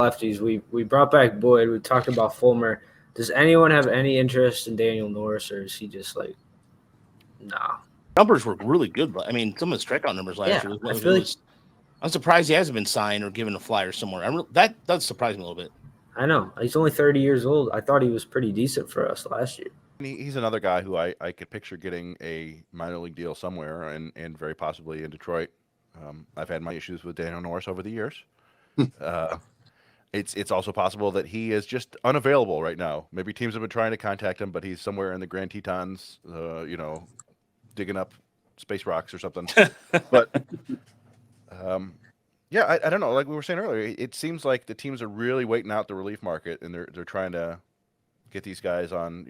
lefties. We brought back Boyd. We talked about Fulmer. Does anyone have any interest in Daniel Norris, or is he just like, nah? Numbers were really good. I mean, some of the strikeout numbers last year. I feel like I'm surprised he hasn't been signed or given a flyer somewhere. That does surprise me a little bit. I know he's only 30 years old. I thought he was pretty decent for us last year. He's another guy who I could picture getting a minor league deal somewhere and very possibly in Detroit. I've had my issues with Daniel Norris over the years. It's also possible that he is just unavailable right now. Maybe teams have been trying to contact him, but he's somewhere in the Grand Tetons, digging up space rocks or something. But yeah, I don't know. Like we were saying earlier, it seems like the teams are really waiting out the relief market, and they're trying to get these guys on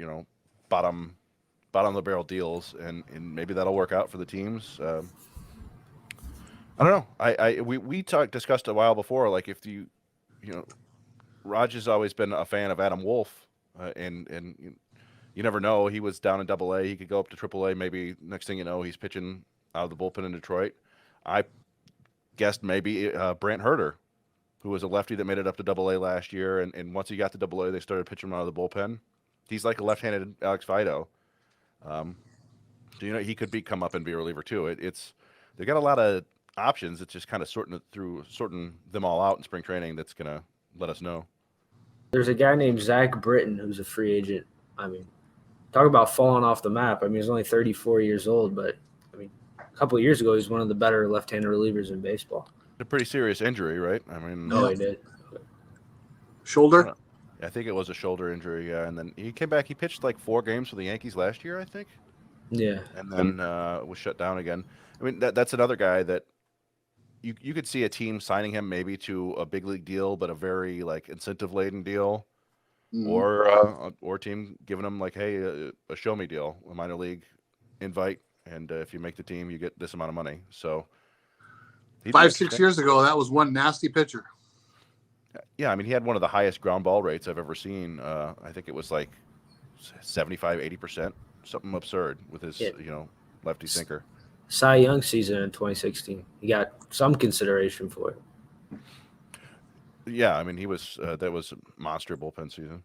bottom of the barrel deals, and maybe that'll work out for the teams. I don't know. We discussed a while before, like if Raj has always been a fan of Adam Wolf, and you never know. He was down in Double-A. He could go up to Triple-A. Maybe next thing you know, he's pitching out of the bullpen in Detroit. I guessed maybe Brant Herter, who was a lefty that made it up to Double-A last year, and once he got to Double-A, they started pitching him out of the bullpen. He's like a left-handed Alex Fido. He could come up and be a reliever too. They got a lot of options. It's just kind of sorting them all out in spring training. That's gonna let us know. There's a guy named Zach Britton who's a free agent. I mean, talk about falling off the map. I mean, he's only 34 years old, but I mean, a couple of years ago, he's one of the better left-handed relievers in baseball. A pretty serious injury, right? I mean, he did. Shoulder? I think it was a shoulder injury, yeah. And then he came back. He pitched like 4 games for the Yankees last year, I think. Yeah. And then was shut down again. I mean, that's another guy that you could see a team signing him maybe to a big league deal, but a very like incentive laden deal, or a team giving him like, hey, a show me deal, a minor league invite, and if you make the team, you get this amount of money. So 5-6 years ago, that was one nasty pitcher. Yeah, I mean, he had one of the highest ground ball rates I've ever seen. I think it was like 75-80%, something absurd with his lefty sinker. Cy Young season in 2016. He got some consideration for it. Yeah, I mean, he was that was a monster bullpen season.